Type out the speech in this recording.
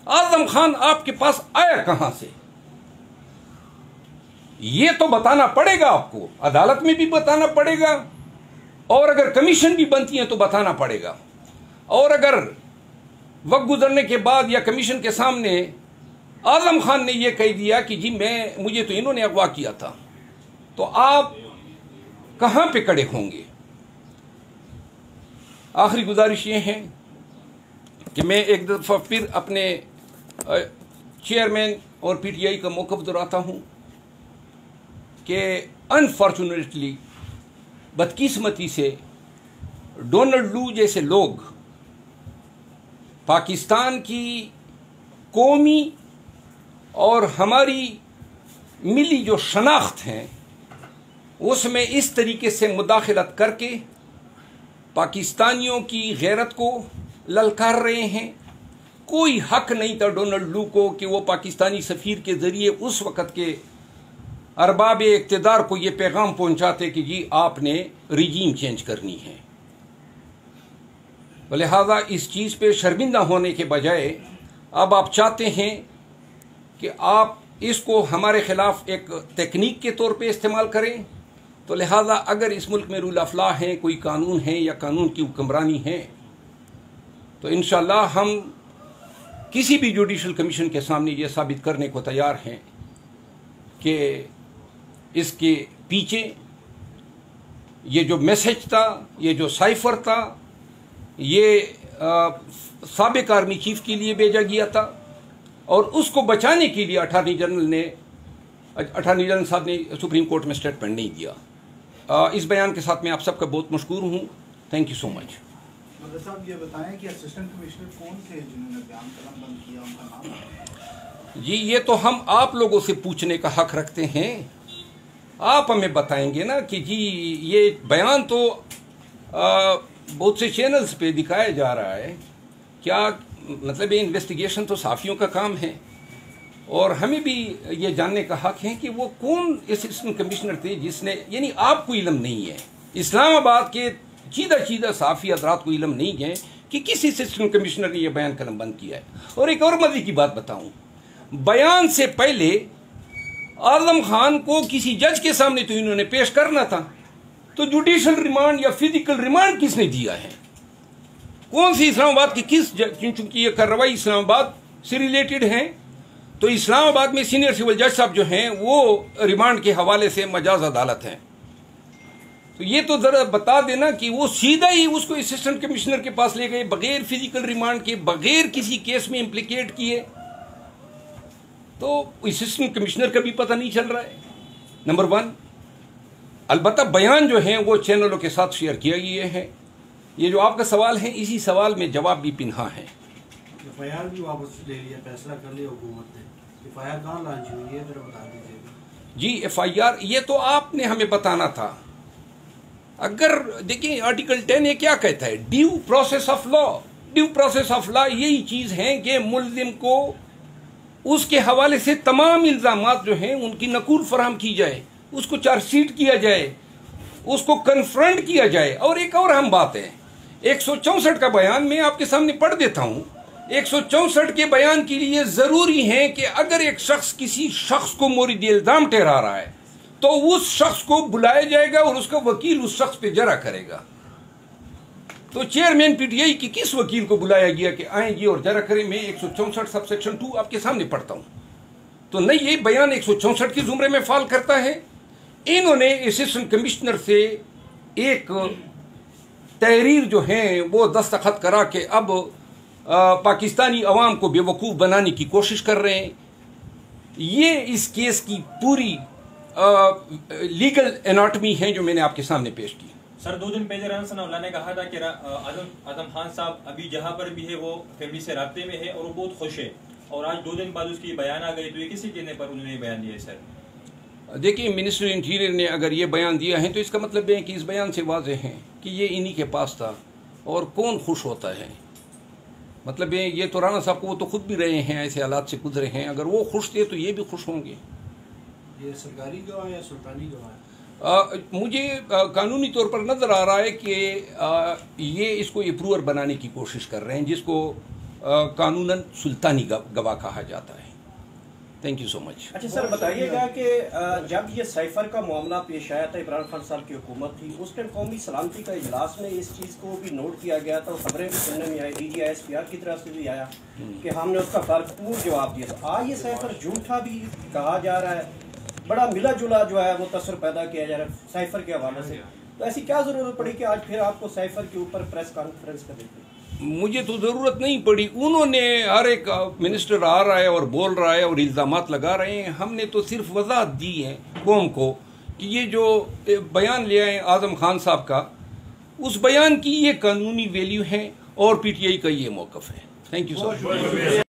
आजम खान आपके पास आया कहां से, ये तो बताना पड़ेगा आपको, अदालत में भी बताना पड़ेगा, और अगर कमीशन भी बनती है तो बताना पड़ेगा। और अगर वक्त गुजरने के बाद या कमीशन के सामने आजम खान ने यह कह दिया कि जी मुझे तो इन्होंने अगवा किया था, तो आप कहां पे खड़े होंगे? आखिरी गुजारिश ये है कि मैं एक दफ़ा फिर अपने चेयरमैन और पीटीआई का मौक़िफ़ दोहराता हूं कि अनफॉर्चुनेटली, बदकिस्मती से, डोनाल्ड लू जैसे लोग पाकिस्तान की कौमी और हमारी मिली जो शनाख्त हैं उसमें इस तरीके से मुदाखलत करके पाकिस्तानियों की गैरत को ललकार रहे हैं। कोई हक नहीं था डोनाल्ड लू को कि वो पाकिस्तानी सफ़ीर के ज़रिए उस वक़्त के अरबाब इक़्तिदार को ये पैगाम पहुंचाते कि जी आपने रिजीम चेंज करनी है। लिहाजा इस चीज़ पे शर्मिंदा होने के बजाय अब आप चाहते हैं कि आप इसको हमारे ख़िलाफ़ एक तकनीक के तौर पे इस्तेमाल करें। तो लिहाजा अगर इस मुल्क में रूल ऑफ लॉ है, कोई कानून है या कानून की हुक्मरानी है, तो इंशाअल्लाह हम किसी भी जुडिशल कमीशन के सामने ये साबित करने को तैयार हैं कि इसके पीछे ये जो मैसेज था, ये जो साइफर था, ये साबिक आर्मी चीफ के लिए भेजा गया था, और उसको बचाने के लिए अटॉर्नी जनरल साहब ने सुप्रीम कोर्ट में स्टेटमेंट नहीं दिया। इस बयान के साथ मैं आप सबका बहुत मशकूर हूँ। Thank you so much. साहब ये बताएं कि असिस्टेंट कमिश्नर कौन थे जिन्होंने बयान कलम बंद किया, उनका नाम? जी ये तो हम आप लोगों से पूछने का हक रखते हैं। आप हमें बताएंगे ना कि जी ये बयान तो बहुत से चैनल्स पे दिखाया जा रहा है, क्या मतलब ये इन्वेस्टिगेशन तो साफियों का काम है, और हमें भी ये जानने का हक है कि वो कौन असिस्टेंट कमिश्नर थे जिसने, यानी आपको इल्म नहीं है, इस्लामाबाद के चीदा साफी हजरात को इल्म नहीं है कि किस असिस्टेंट कमिश्नर ने यह बयान कलम बंद किया है। और एक और मजे की बात बताऊं, बयान से पहले आजम खान को किसी जज के सामने तो इन्होंने पेश करना था, तो जुडिशल रिमांड या फिजिकल रिमांड किसने दिया है? कौन सी इस्लामाबाद की किस, चूंकि ये कार्रवाई इस्लामाबाद से रिलेटेड है, तो इस्लामाबाद में सीनियर सिविल जज साहब जो हैं वो रिमांड के हवाले से मजाज अदालत हैं। तो ये तो जरा बता देना कि वो सीधा ही उसको असिस्टेंट कमिश्नर के पास ले गए बगैर फिजिकल रिमांड के, बगैर किसी केस में इम्प्लीकेट किए, तो असिस्टेंट कमिश्नर का भी पता नहीं चल रहा है, नंबर वन। अलबत्ता बयान जो है वो चैनलों के साथ शेयर किया गया है। ये जो आपका सवाल है, इसी सवाल में जवाब भी पिन्हा है। एफआईआर भी वापस ले लिया, फैसला कर लिया हुकूमत ने। एफआईआर कहाँ लॉन्च हुई है, जरा बता दीजिएगा। जी एफआईआर ये तो आपने हमें बताना था। अगर देखिए आर्टिकल 10 ये क्या कहता है, due process of law. Due process of law यही चीज है कि मुल्जिम को उसके हवाले से तमाम इल्जामात जो हैं उनकी नकूल फराहम की जाए, उसको चार्जशीट किया जाए, उसको कन्फ्रंट किया जाए। और एक और अहम बात है, 164 का बयान मैं आपके सामने पढ़ देता हूं। 164 के बयान के लिए जरूरी है कि अगर एक शख्स किसी शख्स को मोरिद इल्जाम ठहरा रहा है तो उस शख्स को बुलाया जाएगा और उसका वकील उस शख्स पे जरा करेगा। तो चेयरमैन पीटीआई की किस वकील को बुलाया गया कि आएंगे और जरा करें? मैं 164 सबसेक्शन 2 आपके सामने पढ़ता हूं। तो नहीं, ये बयान 164 के जुमरे में फाल करता है। इन्होंने असिस्टेंट कमिश्नर से एक तहरीर जो है वो दस्तखत करा के अब पाकिस्तानी अवाम को बेवकूफ़ बनाने की कोशिश कर रहे हैं। ये इस केस की पूरी लीगल एनाटमी है जो मैंने आपके सामने पेश की। सर 2 दिन पहले राना सनाउल्लाह ने कहा था कि आजम खान साहब अभी जहां पर भी है वो फैमिली से राब्ते में है और वो बहुत खुश है, और आज 2 दिन बाद उसकी बयान आ गई, तो ये किसी कहने पर उन्होंने बयान दिया है? सर देखिए, मिनिस्टर इंटीरियर ने अगर ये बयान दिया है तो इसका मतलब है कि इस बयान से वाज़ेह है कि ये इन्हीं के पास था। और कौन खुश होता है? मतलब ये तो राना साहब को वो तो खुद भी रहे हैं, ऐसे हालात से गुजरे हैं। अगर वो खुश थे तो ये भी खुश होंगे। ये सरकारी गवाह या सुल्तानी गवाह? मुझे कानूनी तौर पर नज़र आ रहा है कि ये इसको अप्रूवर बनाने की कोशिश कर रहे हैं, जिसको कानूनन सुल्तानी गवाह कहा जाता है। Thank you so much. अच्छा सर, बताइएगा कि जब ये साइफर का मामला पेश आया था, इमरान खान साहब की हुकूमत थी, उस टाइम कौमी सलामती का इजलास में इस चीज़ को भी नोट किया गया था, खबरें भी सुनने में आई, DGISPR की तरफ से भी आया कि हमने उसका भरपूर जवाब दिया था। आज ये साइफर झूठा भी कहा जा रहा है, बड़ा मिला जुला जो है वो तसर पैदा किया जा रहा है साइफर के हवाले से, तो ऐसी क्या ज़रूरत पड़ी कि आज फिर आपको साइफर के ऊपर प्रेस कॉन्फ्रेंस करनी पड़ी? मुझे तो ज़रूरत नहीं पड़ी, उन्होंने, हर एक मिनिस्टर आ रहा है और बोल रहा है और इल्ज़ामात लगा रहे हैं। हमने तो सिर्फ वजाहत दी है कौम को कि ये जो बयान लिया है आज़म खान साहब का, उस बयान की ये कानूनी वैल्यू है और PTI का ये मौक़िफ़ है। Thank you sir.